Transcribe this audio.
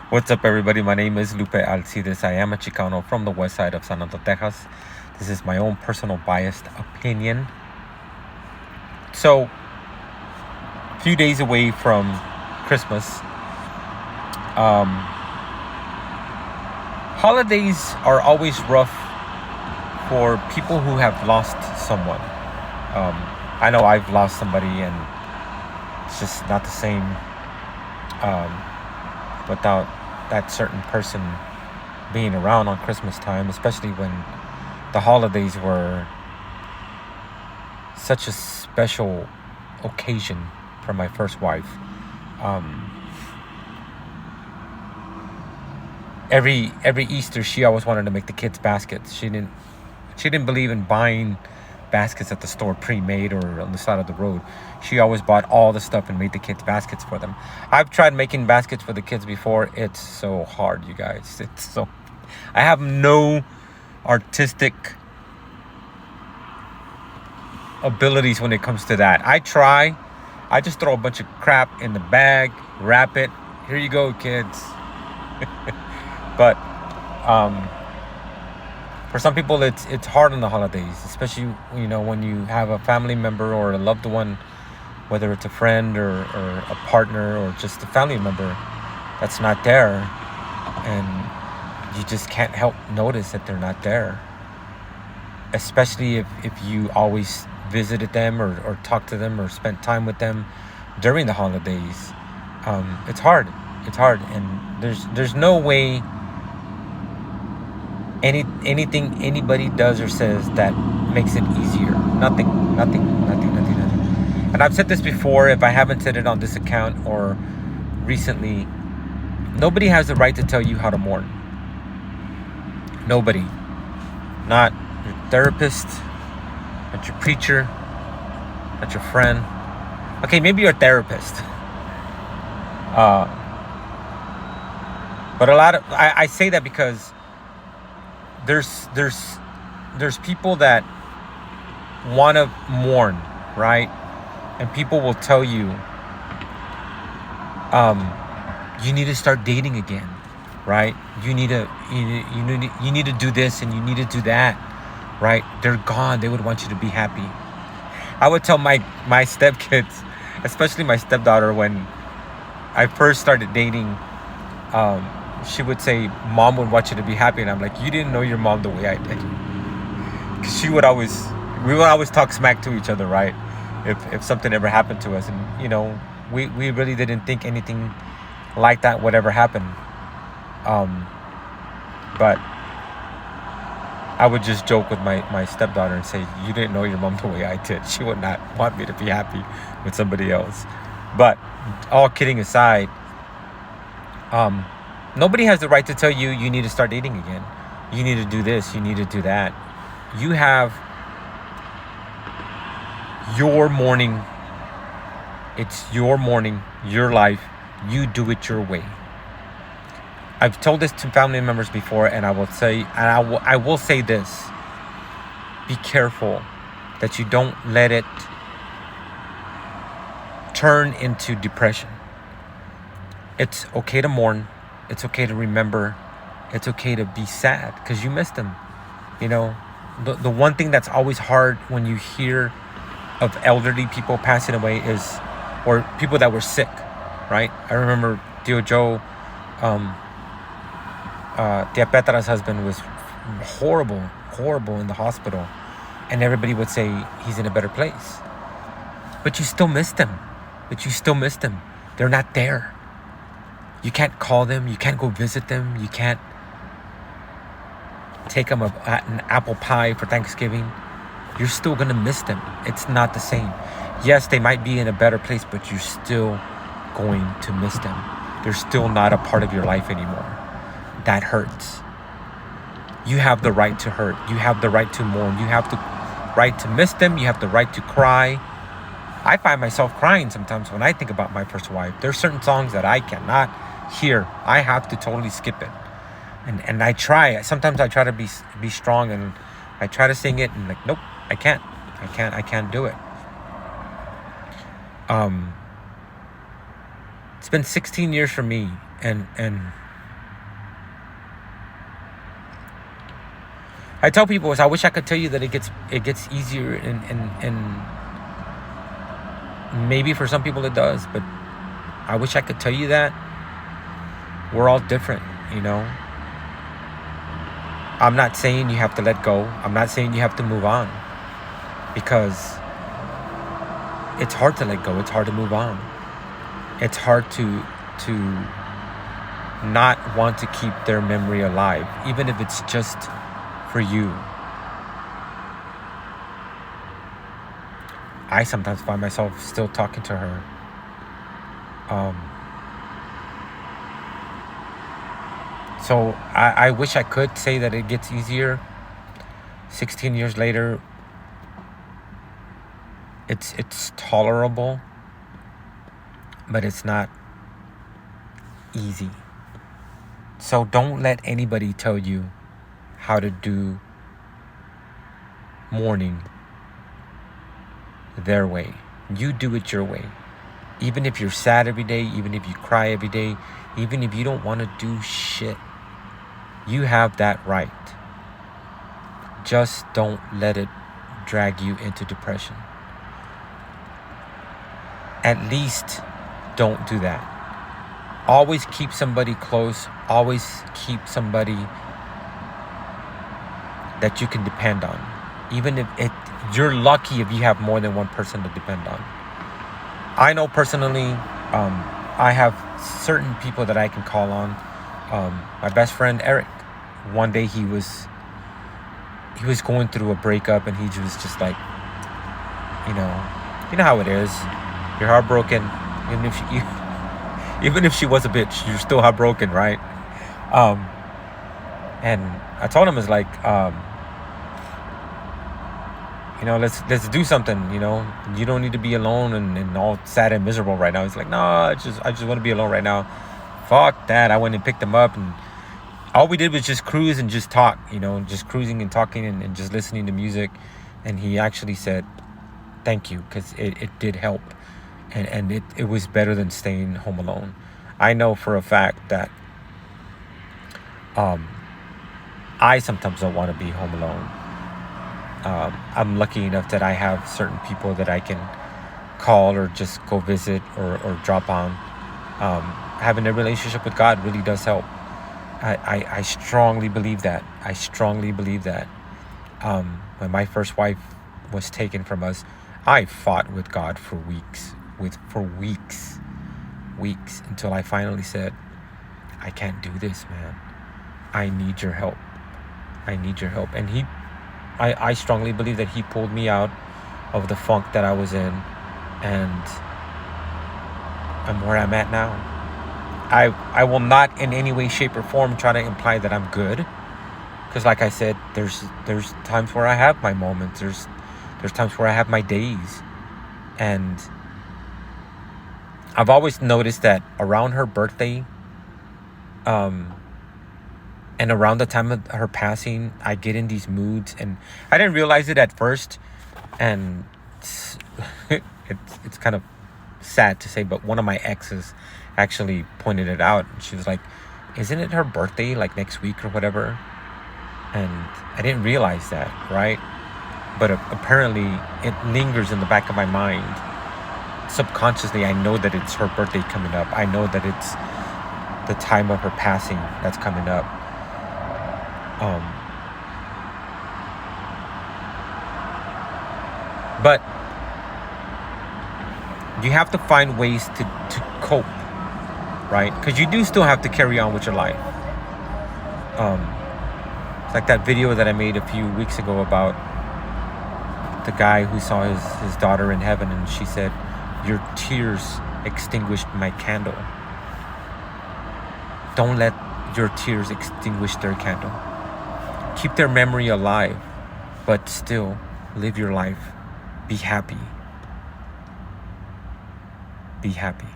What's up, everybody? My name is Lupe Alcides. I am a Chicano from the west side of San Antonio, Texas. This is my own personal biased opinion. So, a few days away from Christmas, holidays are always rough for people who have lost someone. I know I've lost somebody, and it's just not the same without that certain person being around on Christmas time, especially when the holidays were such a special occasion for my first wife. Every Easter, she always wanted to make the kids baskets. She didn't believe in buying baskets at the store pre-made or on the side of the road. She always bought all the stuff and made the kids baskets for them. I've tried making baskets for the kids before. It's so hard, you guys. I have no artistic abilities when it comes to that. I just throw a bunch of crap in the bag, wrap it. Here you go, kids. But for some people, it's hard on the holidays, especially when you have a family member or a loved one, whether it's a friend or a partner or just a family member that's not there, and you just can't help notice that they're not there. Especially if you always visited them or talked to them or spent time with them during the holidays. It's hard. It's hard, and there's no way anything anybody does or says that makes it easier. Nothing. And I've said this before. If I haven't said it on this account or recently, nobody has the right to tell you how to mourn. Nobody. Not your therapist, not your preacher, not your friend. Okay, maybe your therapist. But I say that because there's people that want to mourn, right? And people will tell you, you need to start dating again, right? You need to do this and you need to do that, right? They're gone. They would want you to be happy. I would tell my stepkids, especially my stepdaughter, when I first started dating, she would say, "Mom would want you to be happy," and I'm like, "You didn't know your mom the way I did," because we would always talk smack to each other, right? If something ever happened to us, and we really didn't think anything like that would ever happen. But I would just joke with my stepdaughter and say, "You didn't know your mom the way I did. She would not want me to be happy with somebody else." But all kidding aside, nobody has the right to tell you you need to start dating again. You need to do this. You need to do that. You have your morning. It's your morning, your life. You do it your way. I've told this to family members before, and I will say this: be careful that you don't let it turn into depression. It's okay to mourn. It's okay to remember. It's okay to be sad because you missed them. The one thing that's always hard when you hear of elderly people passing away or people that were sick, right? I remember Tio Joe, Tia Petra's husband, was horrible in the hospital, and everybody would say he's in a better place. But you still missed them. They're not there. You can't call them. You can't go visit them. You can't take them an apple pie for Thanksgiving. You're still going to miss them. It's not the same. Yes, they might be in a better place, but you're still going to miss them. They're still not a part of your life anymore. That hurts. You have the right to hurt. You have the right to mourn. You have the right to miss them. You have the right to cry. I find myself crying sometimes when I think about my first wife. There's certain songs that I cannot hear. I have to totally skip it. And I try. Sometimes I try to be strong, and I try to sing it, and like, nope, I can't do it. It's been 16 years for me, and I tell people is I wish I could tell you that it gets easier, and maybe for some people it does, but I wish I could tell you that. We're all different, you know. I'm not saying you have to let go. I'm not saying you have to move on, because it's hard to let go. It's hard to move on. It's hard to not want to keep their memory alive, even if it's just for you. I sometimes find myself still talking to her. So I wish I could say that it gets easier. 16 years later, it's tolerable, but it's not easy. So don't let anybody tell you how to do mourning their way. You do it your way. Even if you're sad every day, even if you cry every day, even if you don't want to do shit, you have that right. Just don't let it drag you into depression. At least don't do that. Always keep somebody close. Always keep somebody that you can depend on. Even if you're lucky if you have more than one person to depend on. I know personally, I have certain people that I can call on. My best friend Eric, one day he was going through a breakup, and he was just like, you know how it is. You're heartbroken, even if she was a bitch, you're still heartbroken, right? And I told him, it's like, let's do something. You don't need to be alone and all sad and miserable right now. It's like, no, I just want to be alone right now. Fuck that. I went and picked him up, and all we did was just cruise and just talk, just cruising and talking and just listening to music. And he actually said thank you, because it did help, and it was better than staying home alone. I know for a fact that I sometimes don't want to be home alone. I'm lucky enough that I have certain people that I can call or just go visit or drop on. Having a relationship with God really does help. I strongly believe that. When my first wife was taken from us, I fought with God for weeks, until I finally said, I can't do this, man. I need your help. And I strongly believe that he pulled me out of the funk that I was in, and I'm where I'm at now. I will not in any way, shape, or form try to imply that I'm good, because like I said, there's times where I have my moments. There's times where I have my days, and I've always noticed that around her birthday, and around the time of her passing, I get in these moods, and I didn't realize it at first, and it's kind of sad to say, but one of my exes actually pointed it out. She was like, isn't it her birthday like next week or whatever? And I didn't realize that, right? But apparently it lingers in the back of my mind. Subconsciously, I know that it's her birthday coming up. I know that it's the time of her passing that's coming up. But you have to find ways to cope, right? Because you do still have to carry on with your life. It's like that video that I made a few weeks ago about the guy who saw his daughter in heaven, and she said, your tears extinguished my candle. Don't let your tears extinguish their candle. Keep their memory alive, but still live your life. Be happy. Be happy.